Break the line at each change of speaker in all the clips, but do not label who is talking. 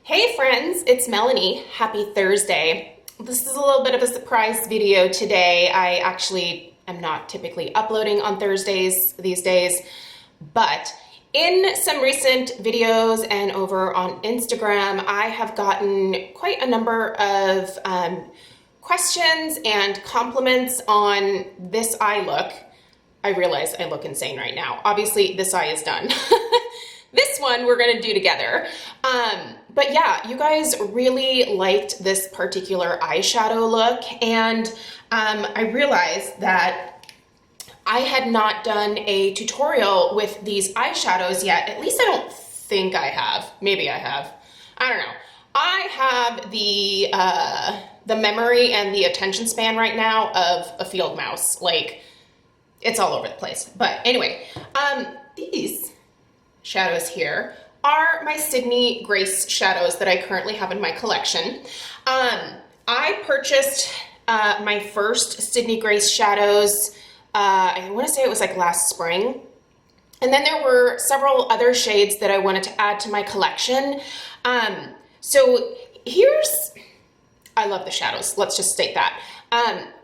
Hey friends, it's Melanie. Happy Thursday. This is a little bit of a surprise video today. I actually am not typically uploading on Thursdays these days, but in some recent videos and over on Instagram, I have gotten quite a number of questions and compliments on this eye look. I realize I look insane right now. Obviously, this eye is done. This one we're gonna do together. But yeah, you guys really liked this particular eyeshadow look, and I realized that I had not done a tutorial with these eyeshadows yet. At least I don't think I have. Maybe I have. I don't know. I have the memory and the attention span right now of a field mouse. Like, it's all over the place. But anyway, these shadows here are my Sydney Grace shadows that I currently have in my collection. I purchased my first Sydney Grace shadows, I want to say it was like last spring. And then there were several other shades that I wanted to add to my collection. So here's, I love the shadows, let's just state that.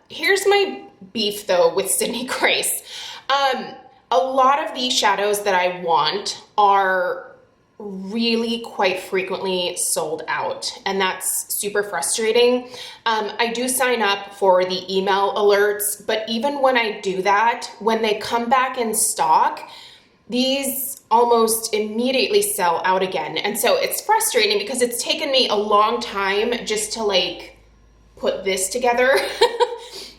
Here's my beef though with Sydney Grace. A lot of these shadows that I want are really quite frequently sold out, and that's super frustrating. I do sign up for the email alerts, but even when I do that, when they come back in stock, these almost immediately sell out again. And so it's frustrating because it's taken me a long time just to like put this together.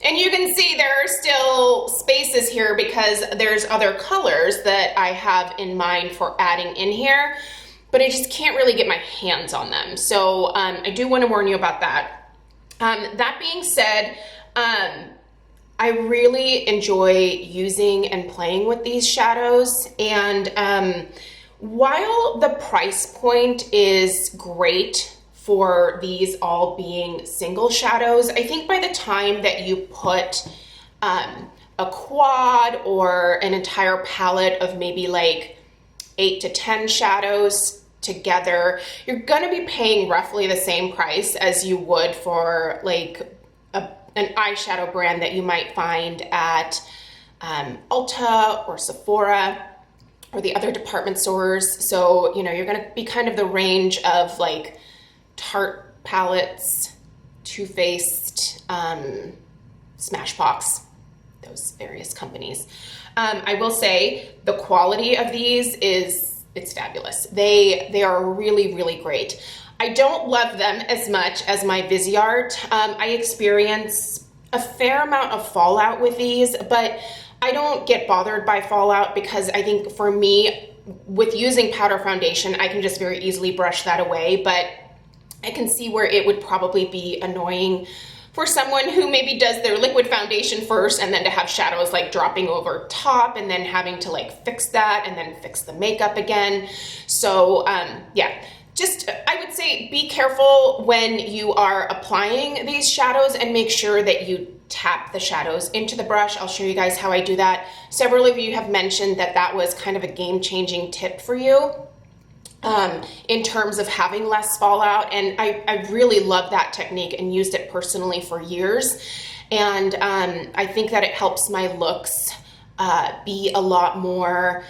And you can see there are still spaces here because there's other colors that I have in mind for adding in here, but I just can't really get my hands on them. So I do want to warn you about that. That being said, I really enjoy using and playing with these shadows. And while the price point is great for these all being single shadows, I think by the time that you put a quad or an entire palette of maybe like 8 to 10 shadows together, you're gonna be paying roughly the same price as you would for like an eyeshadow brand that you might find at Ulta or Sephora or the other department stores. So, you know, you're gonna be kind of the range of like Tarte palettes, Too Faced, Smashbox, those various companies. I will say the quality of these it's fabulous. They are really, really great. I don't love them as much as my Viseart. I experience a fair amount of fallout with these, but I don't get bothered by fallout because I think for me, with using powder foundation, I can just very easily brush that away. But I can see where it would probably be annoying for someone who maybe does their liquid foundation first and then to have shadows like dropping over top and then having to like fix that and then fix the makeup again. So yeah, just I would say be careful when you are applying these shadows and make sure that you tap the shadows into the brush. I'll show you guys how I do that. Several of you have mentioned that that was kind of a game-changing tip for you. In terms of having less fallout, and I really love that technique and used it personally for years, and I think that it helps my looks be a lot more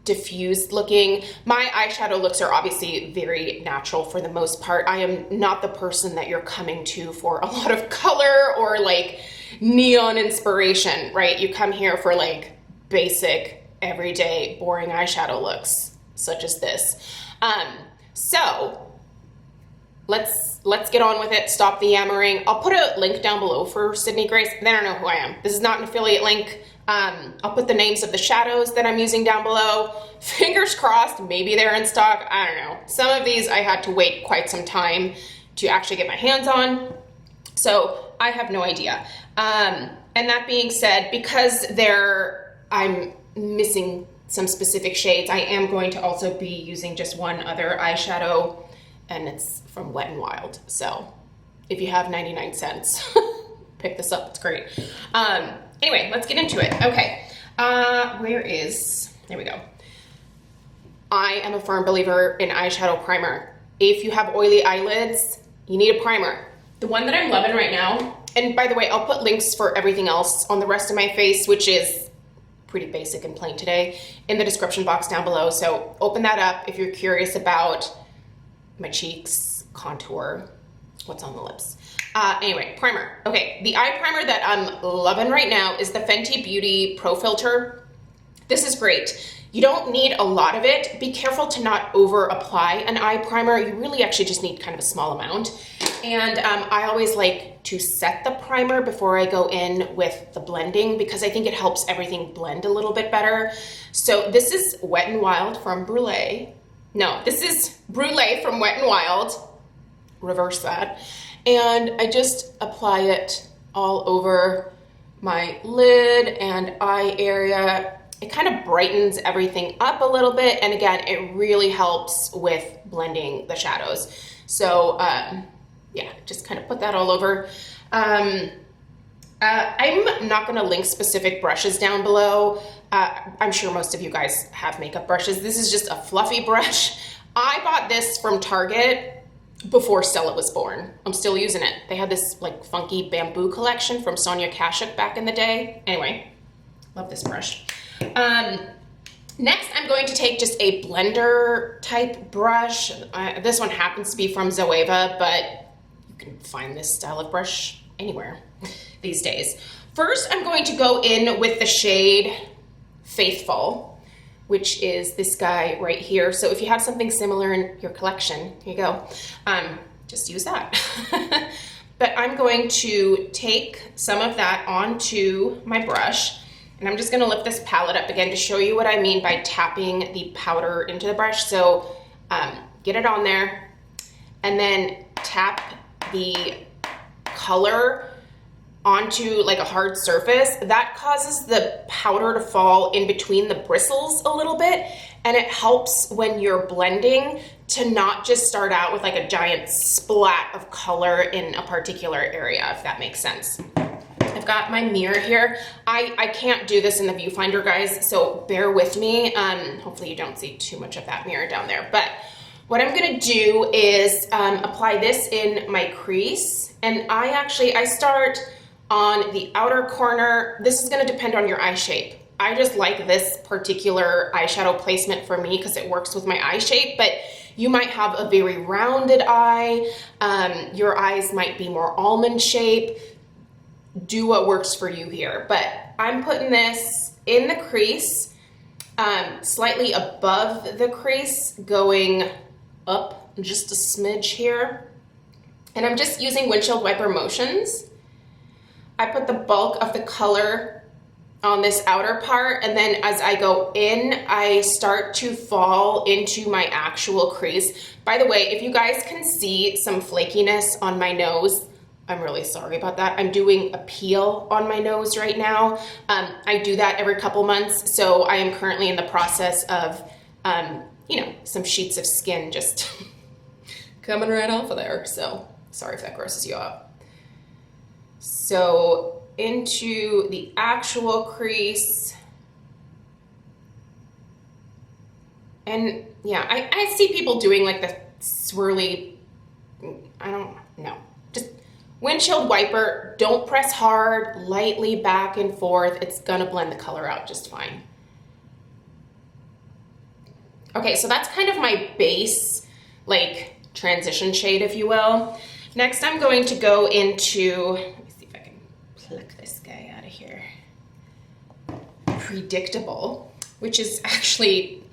diffused looking. My eyeshadow looks are obviously very natural for the most part. I am not the person that you're coming to for a lot of color or like neon inspiration, right? You come here for like basic, everyday, boring eyeshadow looks, such as this. So let's get on with it. Stop the yammering. I'll put a link down below for Sydney Grace. They don't know who I am. This is not an affiliate link. I'll put the names of the shadows that I'm using down below. Fingers crossed, maybe they're in stock. I don't know. Some of these I had to wait quite some time to actually get my hands on, so I have no idea. And that being said, because I'm missing some specific shades, I am going to also be using just one other eyeshadow, and it's from Wet n Wild. So if you have 99 cents, pick this up, it's great. Anyway, let's get into it. Okay, there we go. I am a firm believer in eyeshadow primer. if you have oily eyelids, you need a primer. The one that I'm loving right now, and by the way, I'll put links for everything else on the rest of my face, which is pretty basic and plain today, in the description box down below. So open that up if you're curious about my cheeks, contour, what's on the lips. Anyway, primer. Okay, the eye primer that I'm loving right now is the Fenty Beauty Pro Filter. This is great. You don't need a lot of it. Be careful to not over apply an eye primer. You really actually just need kind of a small amount. And I always like to set the primer before I go in with the blending because I think it helps everything blend a little bit better. So this is Wet n Wild from Brûlée. No, this is Brûlée from Wet n Wild. Reverse that. And I just apply it all over my lid and eye area. It kind of brightens everything up a little bit. And again, it really helps with blending the shadows. So yeah, just kind of put that all over. I'm not gonna link specific brushes down below. I'm sure most of you guys have makeup brushes. This is just a fluffy brush. I bought this from Target before Stella was born. I'm still using it. They had this like funky bamboo collection from Sonia Kashuk back in the day. Anyway, love this brush. Next, I'm going to take just a blender type brush. This one happens to be from Zoeva, but you can find this style of brush anywhere these days. First, I'm going to go in with the shade Faithful, which is this guy right here. So if you have something similar in your collection, here you go, just use that. But I'm going to take some of that onto my brush, and I'm just gonna lift this palette up again to show you what I mean by tapping the powder into the brush. So get it on there, and then tap the color onto like a hard surface. That causes the powder to fall in between the bristles a little bit, and it helps when you're blending to not just start out with like a giant splat of color in a particular area, if that makes sense. I've got my mirror here. I can't do this in the viewfinder, guys, so bear with me. Hopefully you don't see too much of that mirror down there, but what I'm gonna do is apply this in my crease, and I start on the outer corner. This is gonna depend on your eye shape. I just like this particular eyeshadow placement for me because it works with my eye shape, but you might have a very rounded eye. Your eyes might be more almond shape. Do what works for you here. But I'm putting this in the crease, slightly above the crease, going up just a smidge here. And I'm just using windshield wiper motions. I put the bulk of the color on this outer part, and then as I go in, I start to fall into my actual crease. By the way, if you guys can see some flakiness on my nose, I'm really sorry about that. I'm doing a peel on my nose right now. I do that every couple months, so I am currently in the process of, you know, some sheets of skin just coming right off of there. So sorry if that grosses you out. So into the actual crease. And yeah, I see people doing like the swirly, I don't know. Just windshield wiper, don't press hard, lightly back and forth. It's gonna blend the color out just fine. Okay, so that's kind of my base, like transition shade, if you will. Next, I'm going to go into, let me see if I can pluck this guy out of here. Predictable, which is actually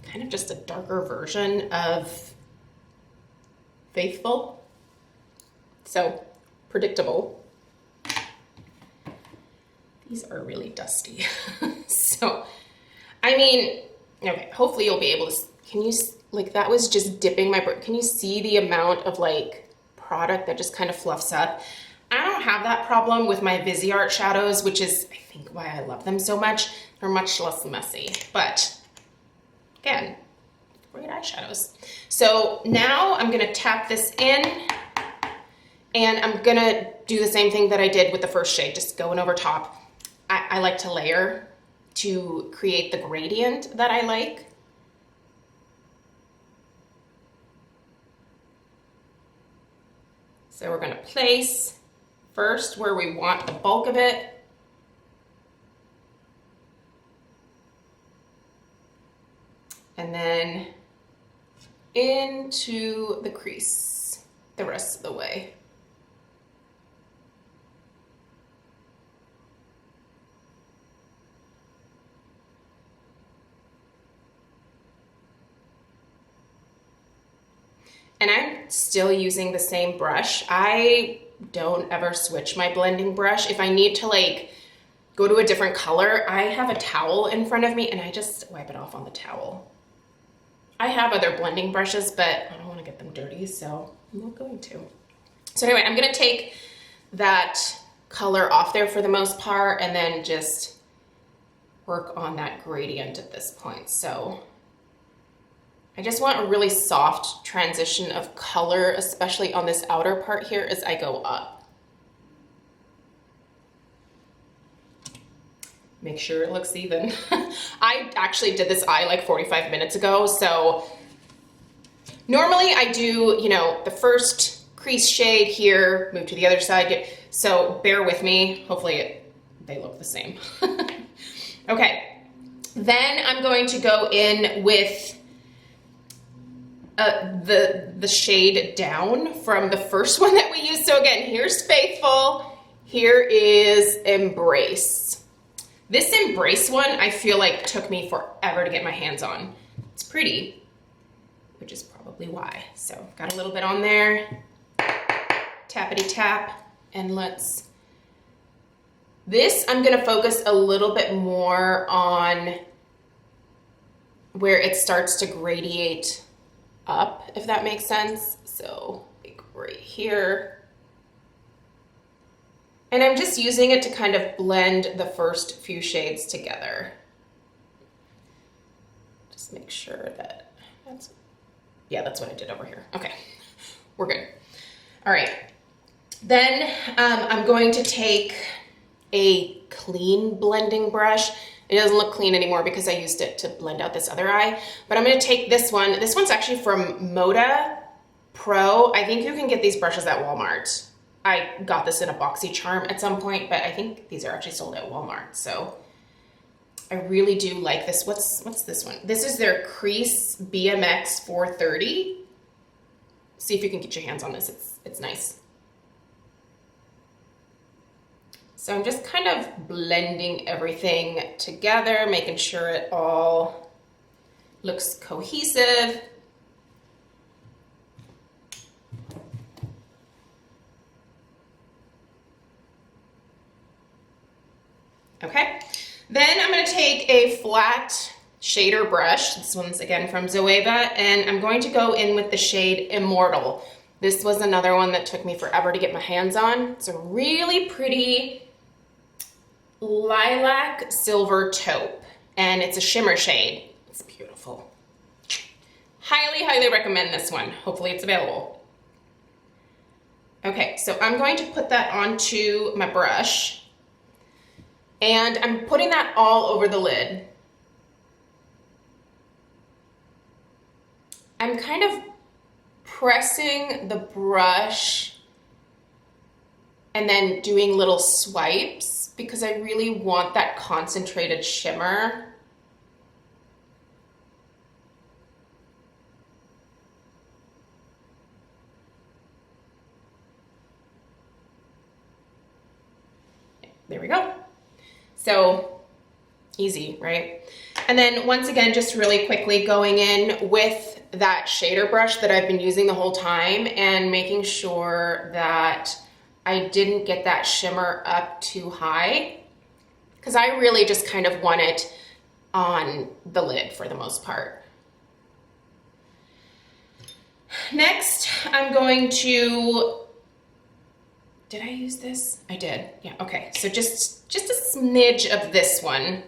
kind of just a darker version of Faithful. So, Predictable. These are really dusty. So, I mean, okay, hopefully you'll be able to, can you, like that was just dipping my, can you see the amount of like product that just kind of fluffs up? I don't have that problem with my Viseart shadows, which is, I think, why I love them so much. They're much less messy, but again, great eyeshadows. So now I'm gonna tap this in, and I'm gonna do the same thing that I did with the first shade, just going over top. I like to layer to create the gradient that I like. So we're gonna place first where we want the bulk of it. And then into the crease the rest of the way. And I'm still using the same brush. I don't ever switch my blending brush. If I need to like go to a different color, I have a towel in front of me and I just wipe it off on the towel. I have other blending brushes, but I don't want to get them dirty, so I'm not going to. So anyway, I'm gonna take that color off there for the most part and then just work on that gradient at this point. So I just want a really soft transition of color, especially on this outer part here as I go up. Make sure it looks even. I actually did this eye like 45 minutes ago, so normally I do, you know, the first crease shade here, move to the other side, so bear with me. Hopefully they look the same. Okay, then I'm going to go in with the shade down from the first one that we used. So again, here's Faithful, here is Embrace. This Embrace one, I feel like took me forever to get my hands on. It's pretty, which is probably why. So got a little bit on there, tappity tap, and this I'm gonna focus a little bit more on where it starts to gradiate up, if that makes sense. So like right here. And I'm just using it to kind of blend the first few shades together. Just make sure that that's what I did over here. Okay, we're good. All right, then I'm going to take a clean blending brush. It doesn't look clean anymore because I used it to blend out this other eye, but I'm gonna take this one. This one's actually from Moda Pro. I think you can get these brushes at Walmart. I got this in a boxy charm at some point, but I think these are actually sold at Walmart. So I really do like this. What's this one? This is their Crease BMX 430. See if you can get your hands on this. It's nice. So I'm just kind of blending everything together, making sure it all looks cohesive. Okay, then I'm gonna take a flat shader brush. This one's again from Zoeva, and I'm going to go in with the shade Immortal. This was another one that took me forever to get my hands on. It's a really pretty lilac silver taupe, and it's a shimmer shade. It's beautiful. Highly, highly recommend this one. Hopefully it's available. Okay, so I'm going to put that onto my brush. And I'm putting that all over the lid. I'm kind of pressing the brush and then doing little swipes because I really want that concentrated shimmer. There we go. So easy, right? And then once again, just really quickly going in with that shader brush that I've been using the whole time and making sure that I didn't get that shimmer up too high because I really just kind of want it on the lid for the most part. Next, I'm going to, did I use this? I did, yeah, okay. So just a smidge of this one.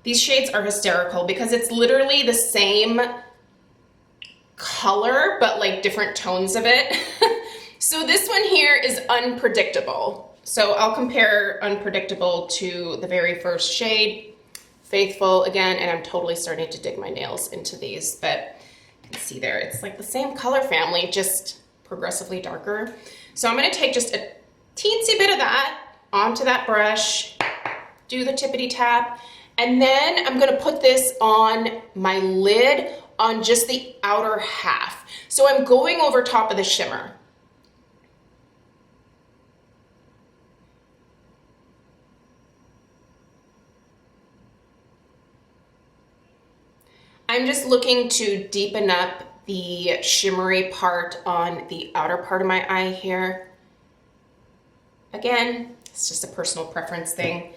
These shades are hysterical because it's literally the same color, but like different tones of it. So this one here is Unpredictable. So I'll compare Unpredictable to the very first shade, Faithful again, and I'm totally starting to dig my nails into these, but you can see there, it's like the same color family, just progressively darker. So I'm gonna take just a teensy bit of that onto that brush, do the tippity tap, and then I'm gonna put this on my lid on just the outer half. So I'm going over top of the shimmer. I'm just looking to deepen up the shimmery part on the outer part of my eye here. Again, it's just a personal preference thing.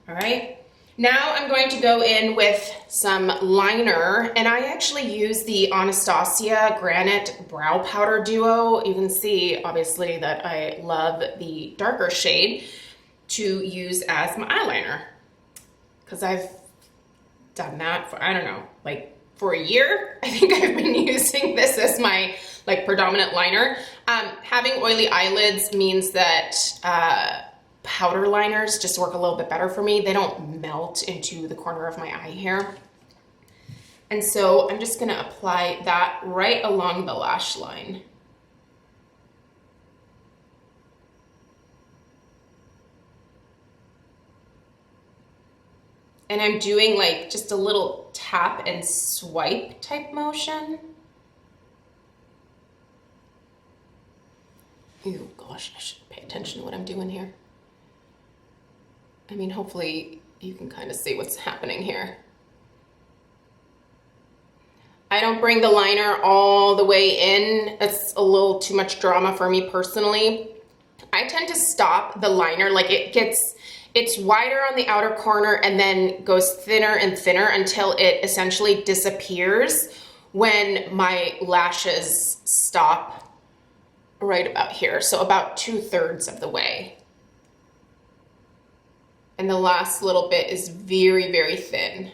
All right. Now I'm going to go in with some liner, and I actually use the Anastasia Granite Brow Powder Duo. You can see, obviously, that I love the darker shade to use as my eyeliner, because I've done that for, I don't know, like for a year. I think I've been using this as my like predominant liner. Having oily eyelids means that powder liners just work a little bit better for me. They don't melt into the corner of my eye here. And so I'm just gonna apply that right along the lash line. And I'm doing like just a little tap and swipe type motion. Oh gosh, I should pay attention to what I'm doing here. I mean, hopefully you can kind of see what's happening here. I don't bring the liner all the way in. It's a little too much drama for me personally. I tend to stop the liner, like it's wider on the outer corner and then goes thinner and thinner until it essentially disappears when my lashes stop right about here. So about 2/3 of the way. And the last little bit is very, very thin.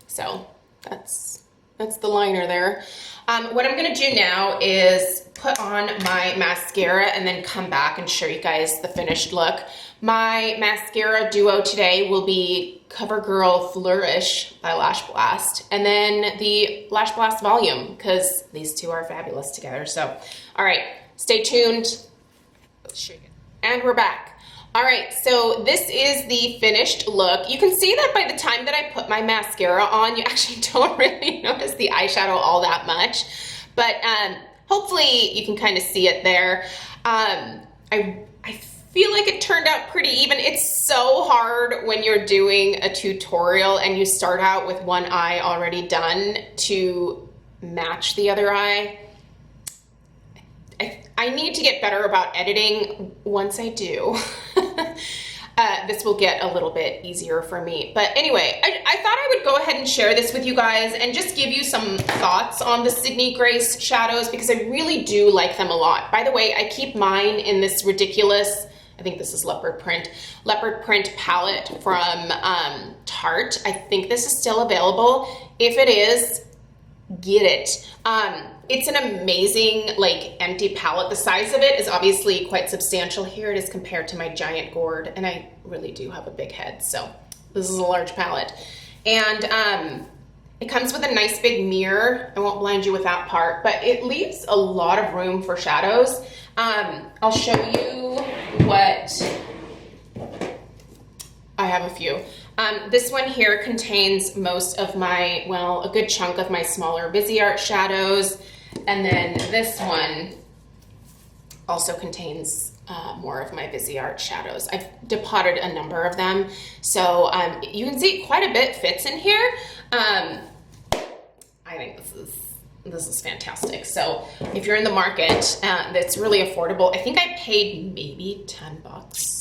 So that's the liner there. What I'm gonna do now is put on my mascara and then come back and show you guys the finished look. My mascara duo today will be CoverGirl Flourish by Lash Blast, and then the Lash Blast Volume, because these two are fabulous together. So, all right, stay tuned. Let's show you. And we're back. All right, so this is the finished look. You can see that by the time that I put my mascara on, you actually don't really notice the eyeshadow all that much, but hopefully you can kind of see it there. I feel like it turned out pretty even. It's so hard when you're doing a tutorial and you start out with one eye already done to match the other eye. I need to get better about editing. Once I do, this will get a little bit easier for me. But anyway, I thought I would go ahead and share this with you guys and just give you some thoughts on the Sydney Grace shadows, because I really do like them a lot. By the way, I keep mine in this ridiculous, I think this is leopard print palette from Tarte. I think this is still available. If it is, get it. It's an amazing like empty palette. The size of it is obviously quite substantial. Here it is compared to my giant gourd, and I really do have a big head, so this is a large palette. And it comes with a nice big mirror. I won't blind you with that part, but it leaves a lot of room for shadows. I'll show you what I have. A few. This one here contains most of my, well, a good chunk of my smaller Viseart shadows. And then this one also contains more of my Viseart shadows. I've depotted a number of them. So you can see quite a bit fits in here. I think this is fantastic. So if you're in the market, that's really affordable. I think I paid maybe 10 bucks.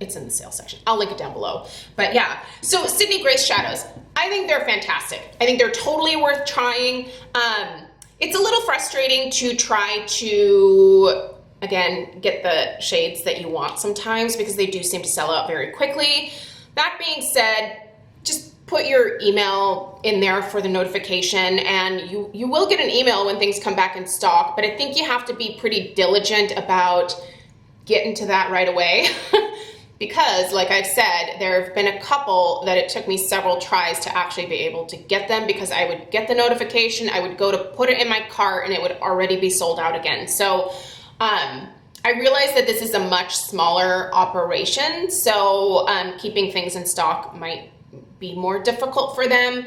It's in the sales section. I'll link it down below. But yeah, so Sydney Grace shadows, I think they're fantastic. I think they're totally worth trying. It's a little frustrating to try to, again, get the shades that you want sometimes, because they do seem to sell out very quickly. That being said, just put your email in there for the notification, and you will get an email when things come back in stock, but I think you have to be pretty diligent about getting to that right away. because like I've said, there have been a couple that it took me several tries to actually be able to get them, because I would get the notification, I would go to put it in my cart, and it would already be sold out again. So I realized that this is a much smaller operation, so keeping things in stock might be more difficult for them.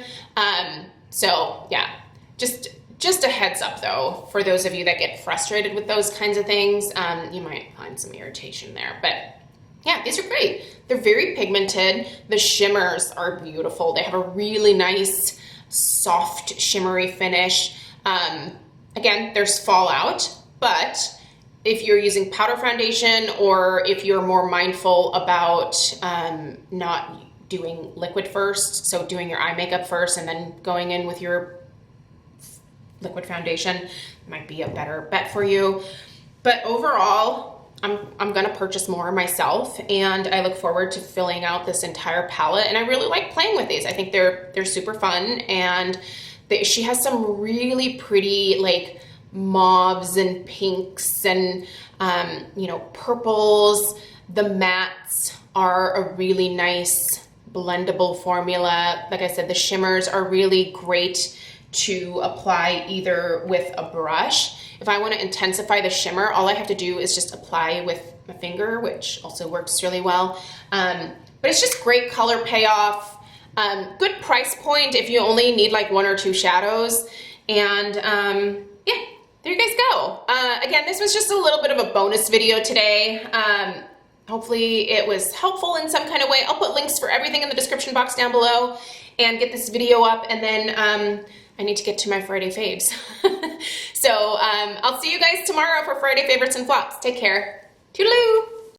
So yeah, just a heads up though, for those of you that get frustrated with those kinds of things, you might find some irritation there. But yeah, these are great. They're very pigmented. The shimmers are beautiful. They have a really nice, soft, shimmery finish. Again, there's fallout, but if you're using powder foundation, or if you're more mindful about not doing liquid first, so doing your eye makeup first and then going in with your liquid foundation, might be a better bet for you. But overall, I'm gonna purchase more myself, and I look forward to filling out this entire palette, and I really like playing with these. I think they're super fun, and she has some really pretty like mauves and pinks and you know, purples. The mattes are a really nice blendable formula. Like I said, the shimmers are really great to apply either with a brush. If I want to intensify the shimmer, all I have to do is just apply with my finger, which also works really well. But it's just great color payoff, good price point if you only need like 1 or 2 shadows. And yeah, there you guys go. Again, this was just a little bit of a bonus video today. Hopefully it was helpful in some kind of way. I'll put links for everything in the description box down below and get this video up, and then I need to get to my Friday faves. So I'll see you guys tomorrow for Friday favorites and flops. Take care. Toodaloo!